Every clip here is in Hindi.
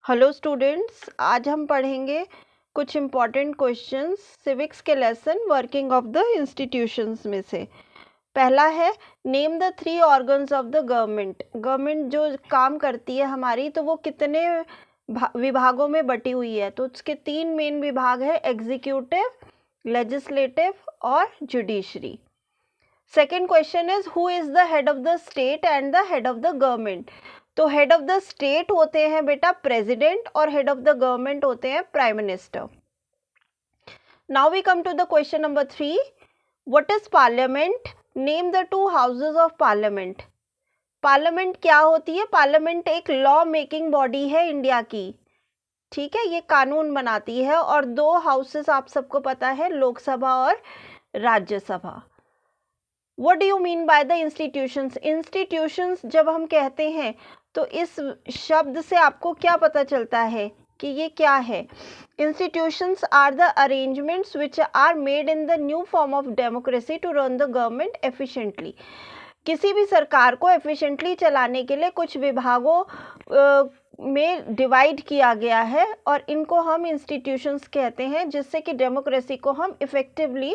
हेलो स्टूडेंट्स, आज हम पढ़ेंगे कुछ इम्पॉर्टेंट क्वेश्चंस सिविक्स के lesson working of the institutions में से। पहला है, name the 3 organs of the government. Government जो काम करती है हमारी, तो वो कितने विभागों में बटी हुई है? तो उसके 3 मेन विभाग है, एग्जीक्यूटिव, लेजिस्लेटिव और judiciary. Second question is, who is the head of the state and the head of the government? तो हेड ऑफ द स्टेट होते हैं बेटा प्रेसिडेंट और हेड ऑफ द गवर्नमेंट होते हैं prime minister. Now we come to the question number 3, what is parliament? Name the 2 houses of parliament. Parliament क्या होती है? पार्लियामेंट एक लॉ मेकिंग बॉडी है इंडिया की, ठीक है, ये कानून बनाती है। और 2 हाउसेस आप सबको पता है, लोकसभा और Rajya Sabha. What do you mean by the institutions? Institutions जब हम कहते हैं तो इस शब्द से आपको क्या पता चलता है कि ये क्या है? Institutions are the arrangements which are made in the new form of democracy to run the government efficiently. किसी भी सरकार को एफिशिएंटली चलाने के लिए कुछ विभागों में डिवाइड किया गया है और इनको हम इंस्टीट्यूशंस कहते हैं, जिससे कि डेमोक्रेसी को हम इफेक्टिवली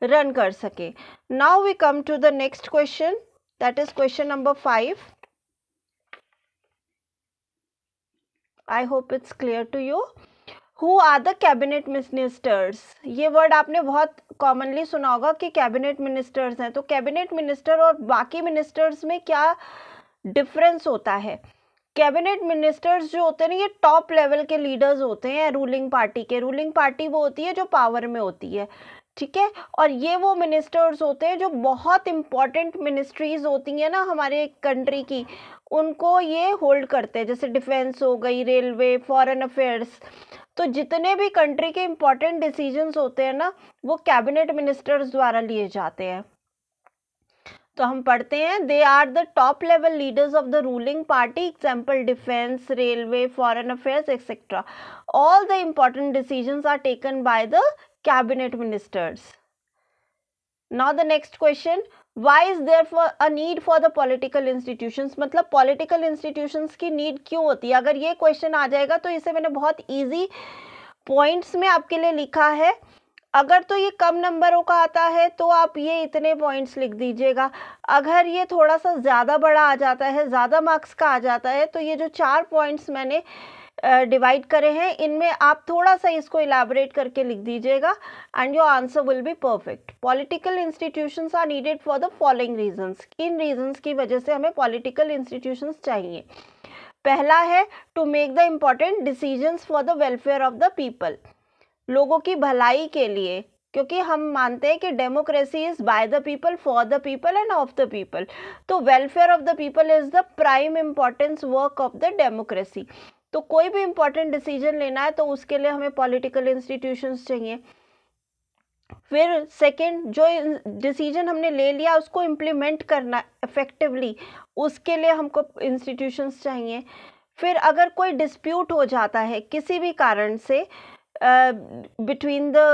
रन कर सके। Now we come to the next question, that is question number 5। I hope it's clear to you. Who are the cabinet ministers? ये वर्ड आपने बहुत कॉमनली सुना होगा कि कैबिनेट मिनिस्टर्स हैं। तो कैबिनेट मिनिस्टर और बाकी मिनिस्टर्स में क्या डिफरेंस होता है? कैबिनेट मिनिस्टर्स जो होते हैं ना, ये टॉप लेवल के लीडर्स होते हैं रूलिंग पार्टी के। रूलिंग पार्टी वो होती है जो पावर में होती है, ठीक है। और ये वो मिनिस्टर्स होते हैं जो बहुत इंपॉर्टेंट मिनिस्ट्रीज होती हैं ना हमारे कंट्री की, उनको ये होल्ड करते हैं। जैसे डिफेंस हो गई, रेलवे, फॉरेन अफेयर्स। तो जितने भी कंट्री के इंपॉर्टेंट डिसीजंस होते हैं ना, वो कैबिनेट मिनिस्टर्स द्वारा लिए जाते हैं। तो हम पढ़ते हैं, they are the top level leaders of the ruling party, example defence, railway, foreign affairs etcetera. All the important decisions are taken by the cabinet ministers. Now the next question, why is there for a need for the political institutions? मतलब political institutions की need क्यों होती है? अगर ये question आ जाएगा तो इसे मैंने बहुत easy points में आपके लिए लिखा है। अगर तो ये कम नंबरों का आता है तो आप ये इतने पॉइंट्स लिख दीजिएगा। अगर ये थोड़ा सा ज़्यादा बड़ा आ जाता है, ज़्यादा मार्क्स का आ जाता है, तो ये जो 4 पॉइंट्स मैंने डिवाइड करे हैं, इनमें आप थोड़ा सा इसको इलाबरेट करके लिख दीजिएगा and your answer will be perfect. Political institutions are needed for the following reasons. इन रीजंस की वजह से हमें पॉलिटिकल इंस्टीट्यूशंस चाहिए। पहला है, to make the important decisions for the welfare of the people, लोगों की भलाई के लिए, क्योंकि हम मानते हैं कि democracy is by the people, for the people and of the people. तो welfare of the people is the prime importance work of the democracy. तो कोई भी इंपॉर्टेंट डिसीजन लेना है तो उसके लिए हमें पॉलिटिकल इंस्टीट्यूशंस चाहिए। फिर सेकंड, जो डिसीजन हमने ले लिया उसको इम्प्लीमेंट करना इफेक्टिवली, उसके लिए हमको इंस्टीट्यूशंस चाहिए। फिर अगर कोई डिस्प्यूट हो जाता है किसी भी कारण से between the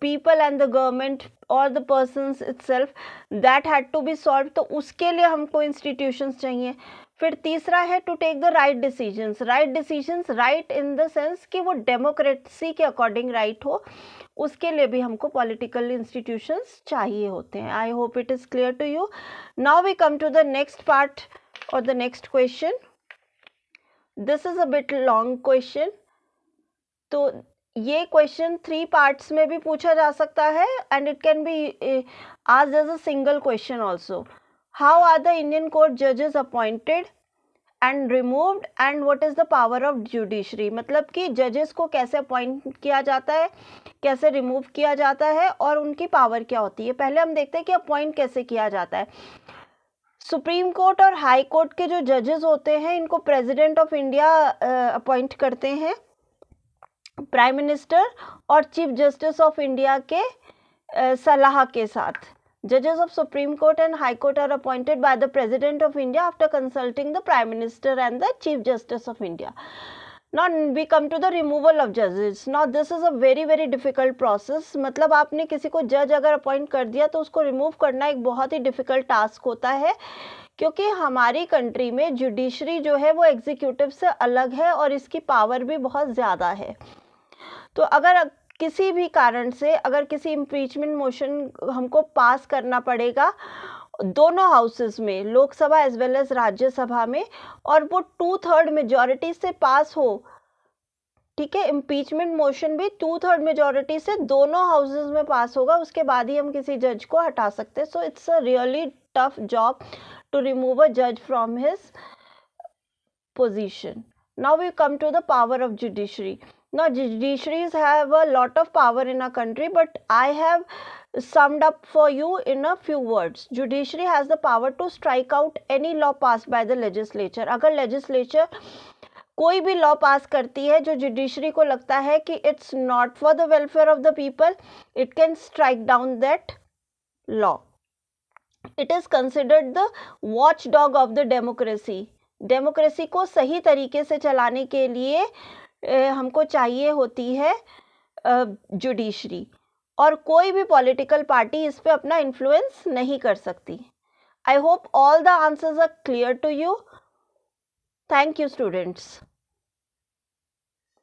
people and the government or the persons itself, that had to be solved, तो उसके लिए हमको institutions चाहिए। फिर तीसरा है, to take the right decisions. Right decisions, right in the sense कि वो डेमोक्रेसी के अकॉर्डिंग राइट हो, उसके लिए भी हमको पॉलिटिकल इंस्टीट्यूशंस चाहिए होते हैं। I hope it is clear to you. Now we come to the next part और the next question. This is a bit long question. तो ये क्वेश्चन 3 पार्ट्स में भी पूछा जा सकता है and it can be asked as a single question also. How are the Indian court जजेस appointed and removed and what is the power of judiciary? मतलब कि जजेस को कैसे अपॉइंट किया जाता है, कैसे रिमूव किया जाता है और उनकी पावर क्या होती है। पहले हम देखते हैं कि अपॉइंट कैसे किया जाता है। सुप्रीम कोर्ट और हाई कोर्ट के जो जजेस होते हैं, इनको प्रेसिडेंट ऑफ इंडिया अपॉइंट करते हैं, प्राइम मिनिस्टर और चीफ जस्टिस ऑफ इंडिया के सलाह के साथ। जजेस of supreme court and high court are appointed by the president of India after consulting the prime minister and the chief justice of India. Now we come to the removal of judges. Now this is a very difficult process. मतलब आपने किसी को जज अगर अपॉइंट कर दिया तो उसको रिमूव करना एक बहुत ही डिफिकल्ट टास्क होता है, क्योंकि हमारी कंट्री में जुडिशरी जो है वो एग्जीक्यूटिव से अलग है और इसकी पावर भी बहुत ज़्यादा है। तो अगर किसी भी कारण से अगर किसी इम्पीचमेंट मोशन हमको पास करना पड़ेगा दोनों हाउसेस में, Lok Sabha as well as Rajya Sabha में, और वो 2/3 मेजॉरिटी से पास हो, ठीक है, इम्पीचमेंट मोशन भी 2/3 मेजॉरिटी से दोनों हाउसेस में पास होगा, उसके बाद ही हम किसी जज को हटा सकते हैं। So it's a really tough job to remove a जज from his position. Now we come to the power of judiciary. Now judiciaries have a lot of power in our country, but I have summed up for you in a few words. Judiciary has the power to strike out any law passed by the legislature. अगर legislature कोई भी लॉ पास करती है जो जुडिशरी को लगता है कि it's not for the welfare of the people, it can strike down that law. It is considered the watch dog of the democracy. Democracy को सही तरीके से चलाने के लिए हमको चाहिए होती है जुडिशरी, और कोई भी पॉलिटिकल पार्टी इस पे अपना इन्फ्लुएंस नहीं कर सकती. I hope all the answers are clear to you. Thank you students.